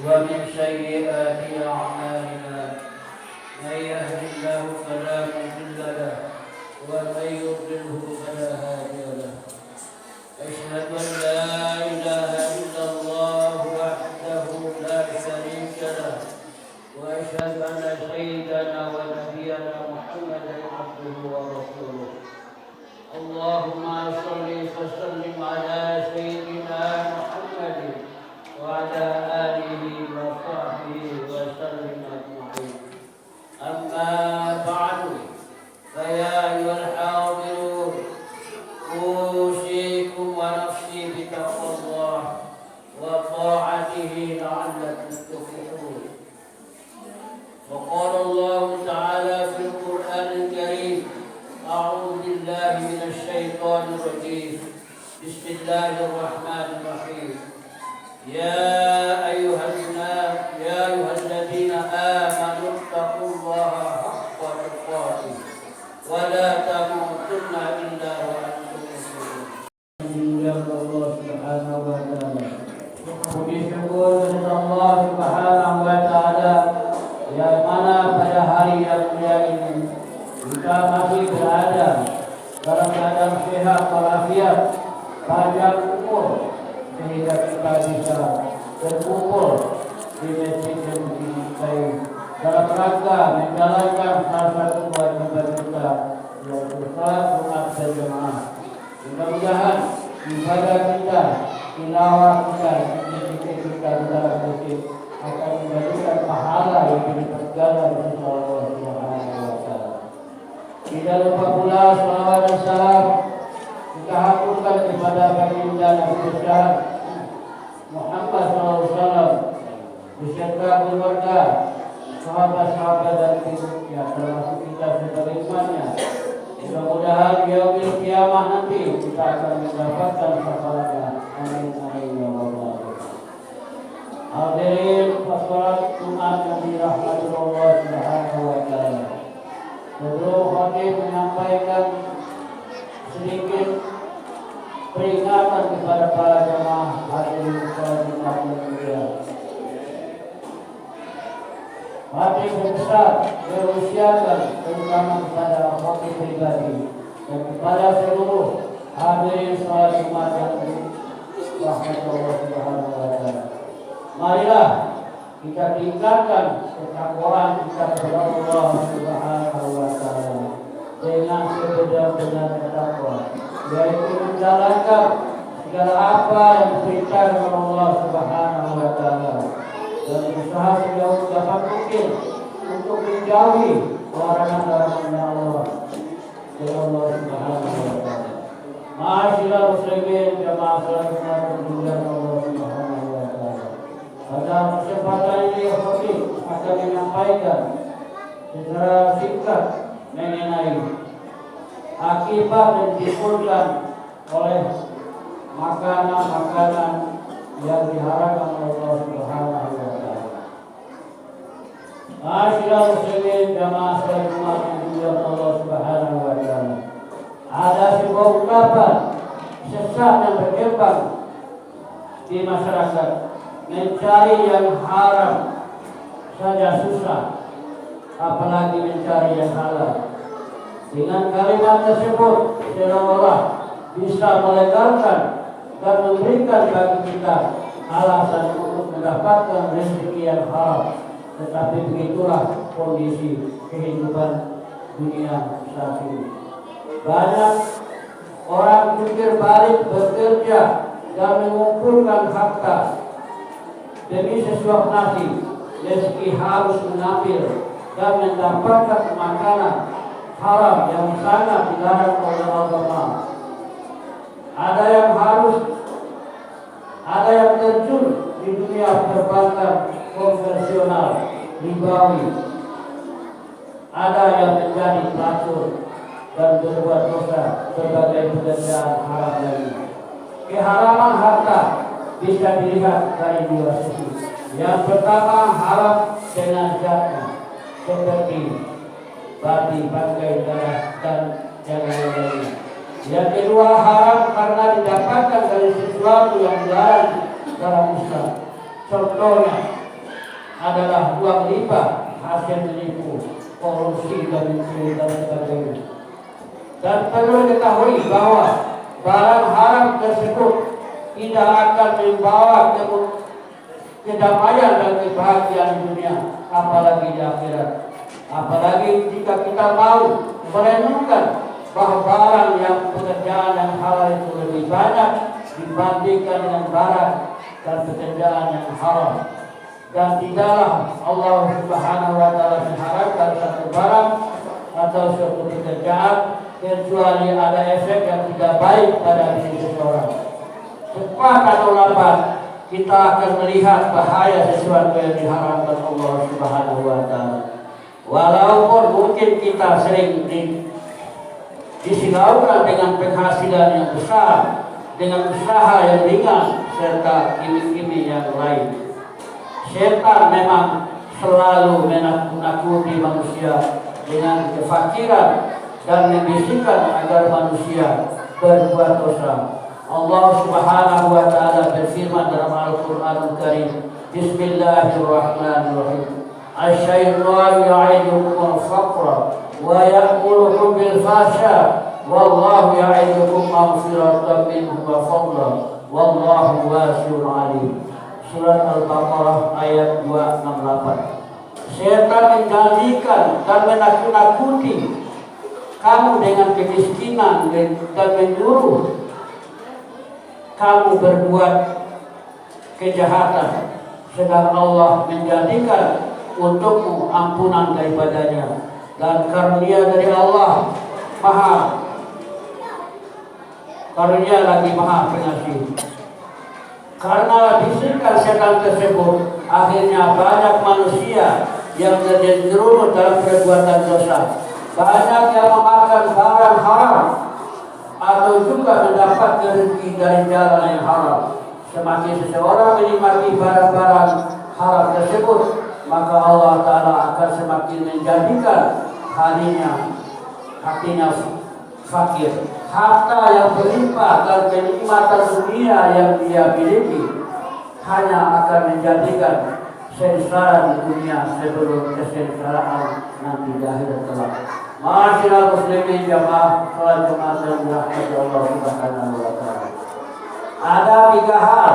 ومن سيئات أعمالنا من يهد الله فلا مضل له ومن يضلله فلا هادي له أشهد أن لا إله إلا الله وحده لا شريك له وأشهد أن سيدنا ونبينا محمدا عبده ورسوله اللهم صل وسلم على سيدنا محمد وعلى آله وصحبه وسلم أجمعين أما بعد فيا أيها الحاضرون أوصيكم ونفسي بتقوى الله وطاعته لعلكم تفلحون وقال الله تعالى في القرآن الكريم أعوذ بالله من الشيطان الرجيم بسم الله الرحمن الرحيم يا أيها الذين آمنوا اتقوا الله حق تقاته ولا تموتن إلا وأنتم مسلمون. Allah Subhanahu wa taala. Puji syukur kepada Allah Subhanahu wa taala yang mana pada hari yang mulia ini kita masih berada dalam keadaan sehat walafiat, panjang umur, sehingga kita bisa berkumpul di masjid yang dicintai dalam rangka menjalankan salah satu kewajiban kita, yaitu salat Jumat berjamaah. Mudah-mudahan ibadah kita, tilawah kita, zikir kita di dalam masjid akan memberikan pahala yang bertergala di sisi Allah Subhanahu wa taala. Tidak lupa pula salawat dan salam kita haturkan kepada baginda Nabi besar Muhammad SAW beserta keluarga, sahabat-sahabat dan pengikutnya, termasuk kita sebagai umatnya. Mudah-mudahan di yaumil kiamah nanti kita akan mendapatkan syafaatnya. Amin amin ya rabbal alamin. Hadirin sholat Jumat yang dirahmati Allah Subhanahu wa taala. Sebelum khatib menyampaikan sedikit peringatan kepada para jemaah hadirin sholat Jumat yang mulia. Khatib besar berusiakan terutama kepada khatib pribadi dan kepada seluruh hadirin sholat Jumat yang dirahmati Allah Subhanahu wa taala. Marilah kita tingkatkan ketakwaan kita kepada Allah Subhanahu wa taala dengan sebenar-benar takwa, yaitu menjalankan segala apa yang diperintahkan oleh Allah Subhanahu wa taala dan berusaha sejauh dapat mungkin untuk menjauhi larangan-larangan Allah Subhanahu wa taala. Ma'asyiral muslimin jamaah salat Jumat Allah Subhanahu wa taala. Pada kesempatan ini khatib akan menyampaikan secara singkat mengenai akibat yang ditimbulkan oleh makanan-makanan yang diharamkan oleh Allah Subhanahu wa taala. Ma'asyiral muslimin jamaah salat Jumat Allah Subhanahu wa taala. Ada sebuah ungkapan sesat yang berkembang di masyarakat, mencari yang haram saja susah, apalagi mencari yang halal. Dengan kalimat tersebut seolah-olah bisa melegalkan dan memberikan bagi kita alasan untuk mendapatkan rezeki yang halal. Tetapi begitulah kondisi kehidupan dunia saat ini. Banyak orang jungkir balik bekerja dan mengumpulkan harta demi sesuap nasi, rezeki harus mengambil dan mendapatkan makanan haram yang sangat dilarang oleh agama. Ada yang terjun di dunia perbankan konvensional ribawi, ada yang menjadi pelacur dan berbuat dosa berbagai pekerjaan haram lain. Keharaman harta bisa dilihat dari dua sisi. Yang pertama, haram dengan zatnya, seperti babi, bangkai, darah, dan yang lain-lain. Yang kedua, haram karena didapatkan dari sesuatu yang dilarang dalam Islam. Contohnya adalah uang riba, hasil menipu, korupsi, dan mencuri, dan sebagainya. Dan perlu diketahui bahwa barang haram tersebut tidak akan membawa kedamaian dan kebahagiaan di dunia, apalagi di akhirat. Apalagi jika kita mau merenungkan bahwa barang yang pekerjaan yang halal itu lebih banyak dibandingkan dengan barang dan pekerjaan yang haram. Dan tidaklah Allah Subhanahu wa taala mengharapkan satu barang atau suatu pekerjaan kecuali ada efek yang tidak baik pada diri seseorang. Cepat atau lambat kita akan melihat bahaya sesuatu yang diharamkan Allah Subhanahu wa taala. Walaupun mungkin kita sering disilaukan dengan penghasilan yang besar, dengan usaha yang ringan, serta iming-iming yang lain. Setan memang selalu menakut-nakuti manusia dengan kefakiran dan membisikkan agar manusia berbuat dosa. Allah Subhanahu wa taala berfirman dalam Al-Qur'anul Karim, Bismillahirrahmanirrahim. Asy-syaitanu ya'idukum al-faqra wa ya'murukum bil fahsya wallahu ya'idukum maghfiratan minhu wa fadlan wallahu wasi'un 'alim. Surat Al-Baqarah ayat 268. Setan menjanjikan dan menakut-nakuti kamu dengan kemiskinan dan menyuruh kamu berbuat kejahatan, sedang Allah menjadikan untukmu ampunan daripadanya, dan karunia dari Allah maha karunia lagi maha pengasih. Karena bisikan setan tersebut, akhirnya banyak manusia yang terjerumus dalam perbuatan dosa. Banyak yang memakan barang haram atau juga mendapat rezeki dari jalan yang haram. Semakin seseorang menikmati barang-barang haram tersebut, maka Allah Ta'ala akan semakin menjadikan hatinya fakir. Harta yang berlimpah dan kenikmatan dunia yang dia miliki hanya akan menjadikan sengsara di dunia sebelum kesengsaraan nanti di akhirat kelak. Ma'asyiral muslimin jamaah salat Jumat yang dirahmati Allah Subhanahu wa taala. Ada 3 hal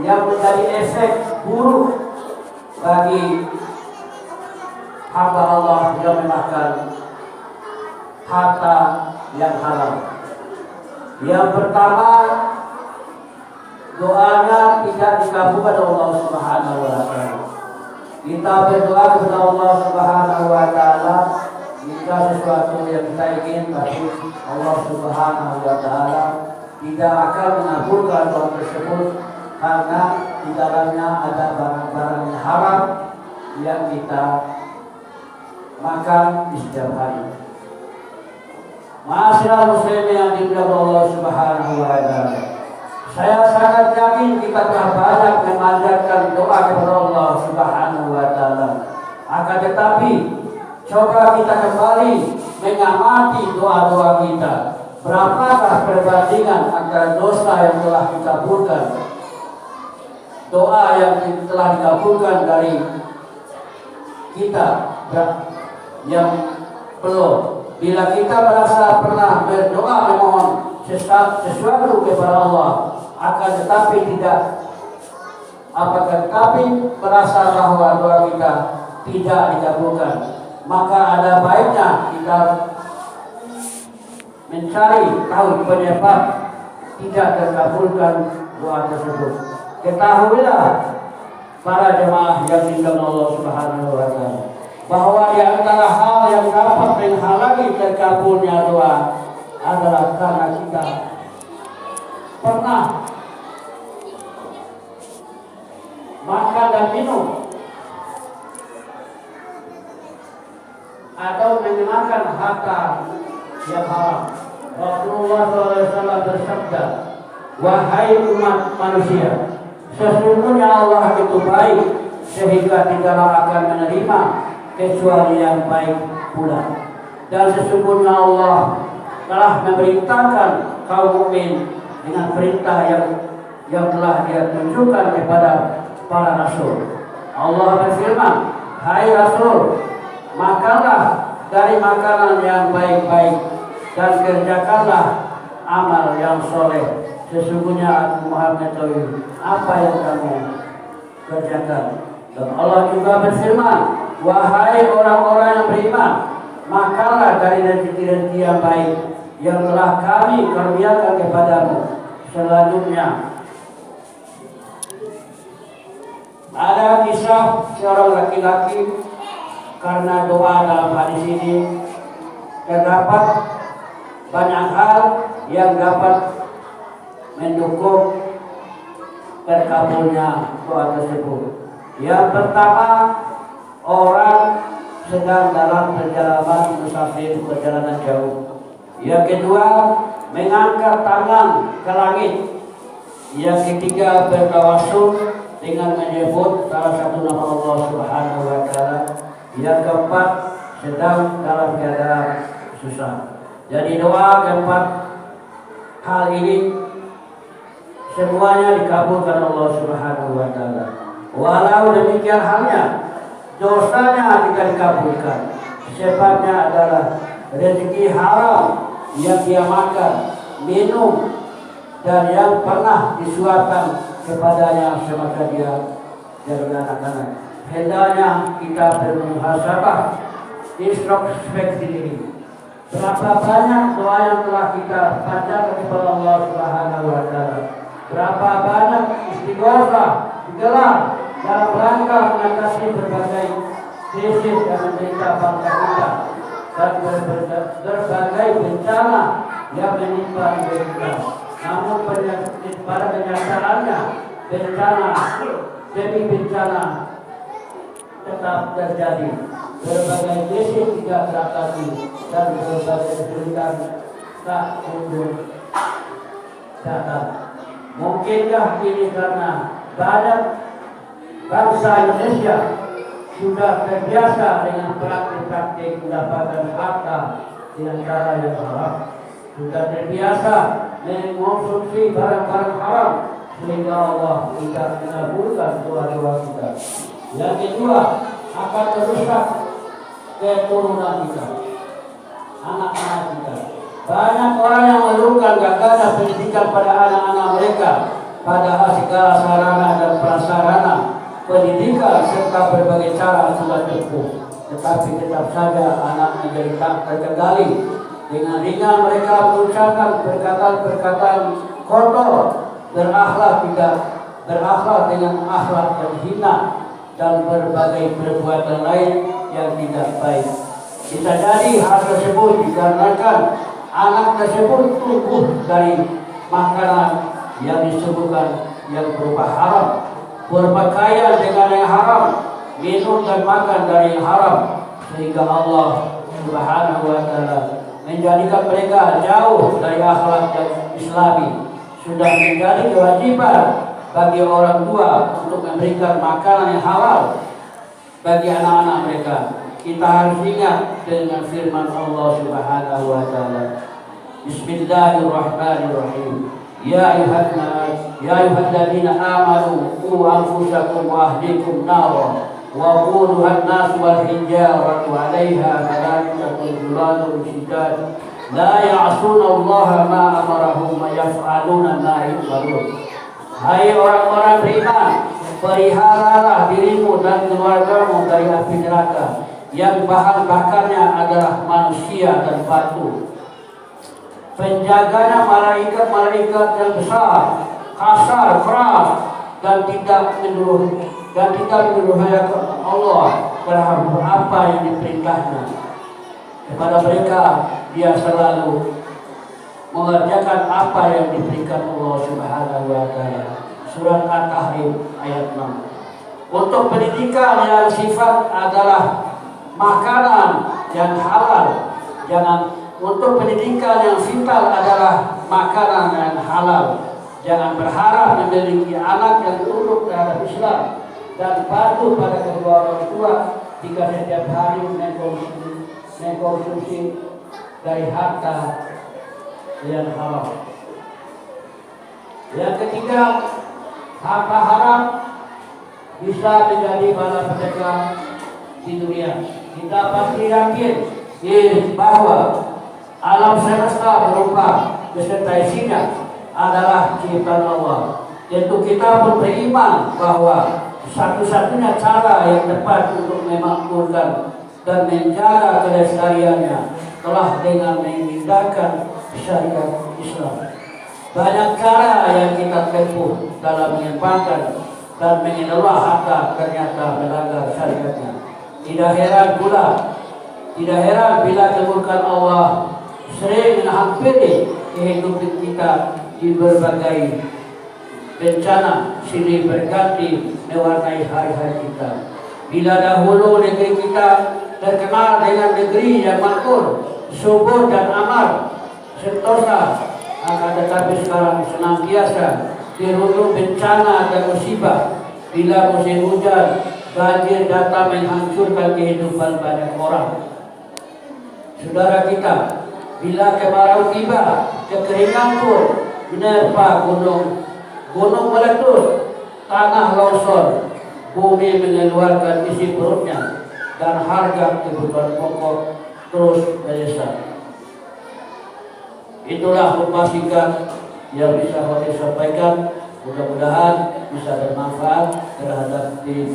yang menjadi efek buruk bagi hamba Allah yang memakan harta yang halal. Yang pertama, doanya tidak dikabulkan oleh Allah Subhanahu wa taala. Kita berdoa kepada Allah Subhanahu wa taala jika sesuatu yang kita ingin, tapi Allah Subhanahu wa taala tidak akan mengabulkan doa tersebut karena di dalamnya ada barang-barang yang haram yang kita makan di setiap hari. Ma'asyiral muslimin yang dimuliakan Allah Subhanahu wa taala. Saya sangat yakin kita telah banyak memanjatkan doa kepada Allah Subhanahu wa taala. Akan tetapi coba kita kembali mengamati doa-doa kita. Berapakah perbandingan antara dosa yang telah dikabulkan, doa yang telah dikabulkan dari kita yang belum? Bila kita merasa pernah berdoa memohon sesuatu kepada Allah, akan tetapi merasa bahwa doa kita tidak dikabulkan, maka ada baiknya kita mencari tahu penyebab tidak terkabulkan doa tersebut. Ketahuilah para jemaah yang dimuliakan Allah Subhanahu wa taala, bahwa di antara hal yang dapat menghalangi terkabulnya doa adalah karena kita pernah makan dan minum, atau menyenangkan harta yang haram. Rasulullah SAW bersabda, wahai umat manusia, sesungguhnya Allah itu baik sehingga tidaklah akan menerima kecuali yang baik pula. Dan sesungguhnya Allah telah memerintahkan kaum mukmin dengan perintah yang telah Dia tunjukkan kepada para rasul. Allah berfirman, hai Rasul, makanlah dari makanan yang baik-baik dan kerjakanlah amal yang soleh. Sesungguhnya aku Maha mengetahui apa yang kamu kerjakan. Dan Allah juga berfirman, wahai orang-orang yang beriman, makanlah dari rezeki-rezeki yang baik yang telah kami karuniakan kepadamu. Selanjutnya ada kisah seorang laki-laki. Karena doa dalam hadis ini terdapat banyak hal yang dapat mendukung terkabulnya doa tersebut. Yang pertama, orang sedang dalam perjalanan musafir, perjalanan jauh. Yang kedua, mengangkat tangan ke langit. Yang ketiga, bertawasul dengan menyebut salah satu nama Allah Subhanahu wa Ta'ala. Yang keempat, sedang dalam keadaan susah. Jadi doa keempat hal ini semuanya dikabulkan Allah Subhanahu wa Ta'ala. Walau demikian halnya, dosanya tidak dikabulkan. Sebabnya adalah rezeki haram yang dia makan, minum, dan yang pernah disuapkan kepadanya semasa dia jadi anak-anak. Hendaknya kita bermuhasabah, introspeksi diri. Berapa banyak doa yang telah kita baca kepada Allah Subhanahu wa Ta'ala? Berapa banyak istighosa digelar dalam rangka mengatasi berbagai krisis yang menimpa bangsa kita dan berbagai bencana yang menimpa negeri kita. Namun pada kenyataannya bencana demi bencana tetap terjadi. Berbagai krisis tidak teratasi dan berbagai kesulitan tak kunjung datang. Mungkinkah ini karena banyak bangsa Indonesia sudah terbiasa dengan praktik-praktik mendapatkan harta dengan cara yang haram, sudah terbiasa mengkonsumsi barang-barang haram sehingga Allah tidak mengabulkan doa-doa kita. Yang kedua, akan merusak keturunan kita, anak-anak kita. Banyak orang yang mengeluhkan gagalnya pendidikan pada anak-anak mereka, padahal segala sarana dan prasarana pendidikan serta berbagai cara sudah cukup, tetapi tetap saja anak menjadi tak terkendali. Dengan ringan mereka mengucapkan perkataan-perkataan kotor, berakhlak dengan akhlak yang hina dan berbagai perbuatan lain yang tidak baik. Bisa jadi hal tersebut dikarenakan anak tersebut tumbuh dari makanan yang disebutkan yang berupa haram, berpakaian dengan yang haram, minum dan makan dari yang haram, sehingga Allah Subhanahu wa Ta'ala menjadikan mereka jauh dari akhlak yang Islami. Sudah menjadi kewajiban bagi orang tua untuk memberikan makanan yang halal bagi anak-anak mereka. Kita harus ingat dengan firman Allah Subhanahu wa Ta'ala. Bismillahirrahmanirrahim. Ya ayyuhalladzina amanu qu anfusakum wa ahlikum nara wa quduha an-nas wal hijaratu 'alaiha malaikatun ghiladun shidad la ya'suna Allah ma amarahum wa yaf'aluna ma yu'marun. Hai orang-orang beriman, peliharalah dirimu dan keluargamu dari api neraka yang bahan bakarnya adalah manusia dan batu. Penjaganya malaikat-malaikat yang besar, kasar, keras, dan tidak menyuruhkan Allah terhadap apa yang diperintahnya. Kepada mereka dia selalu mengerjakan apa yang diberikan Allah Subhanahu wa Ta'ala. Surat At-Tahrim ayat 6. Untuk pendidikan yang sifat adalah makanan yang halal, jangan. Untuk pendidikan yang vital adalah makanan yang halal. Jangan berharap memiliki anak yang tunduk terhadap Islam dan patuh pada kedua orang tua jika setiap hari mengkonsumsi dari harta yang halal. Yang ketiga, harta haram bisa menjadi malapetaka di dunia. Kita pasti yakin bahwa alam semesta berupa beserta isinya adalah ciptaan Allah. Tentu kita pun beriman bahwa satu-satunya cara yang tepat untuk memakmurkan dan menjaga kelestariannya telah dengan mengindahkan syariat Islam. Banyak cara yang kita tempuh dalam menyembahkan dan mengelola harta ternyata melanggar syariatnya. Tidak heran bila kemurkaan Allah sering menghampiri kehidupan kita di berbagai bencana silih berganti mewarnai hari-hari kita. Bila dahulu negeri kita terkenal dengan negeri yang makmur, subur dan aman, sentosa, akan tetapi sekarang senantiasa dirundung bencana dan musibah. Bila musim hujan, banjir datang menghancurkan kehidupan banyak orang. Saudara kita, bila kemarau tiba, kekeringan pun menerpa gunung meletus, tanah longsor, bumi mengeluarkan isi perutnya, dan harga kebutuhan pokok terus melesat. Itulah pembahasan yang bisa kami sampaikan. Mudah-mudahan bisa bermanfaat terhadap diri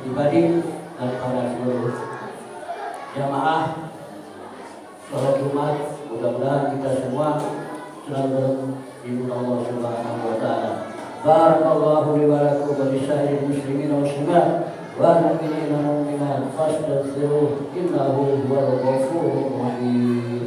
pribadi dan pada seluruh jamaah sholat Jumat. Mudah-mudahan kita semua selalu berlindung Allah Subhanahu wa taala. Barakallahu li wa lakum wa lisa'iril muslimin wal muslimat wal mu'minina wal mu'minat fastaghfiruhu innahu huwal ghafurur rahim.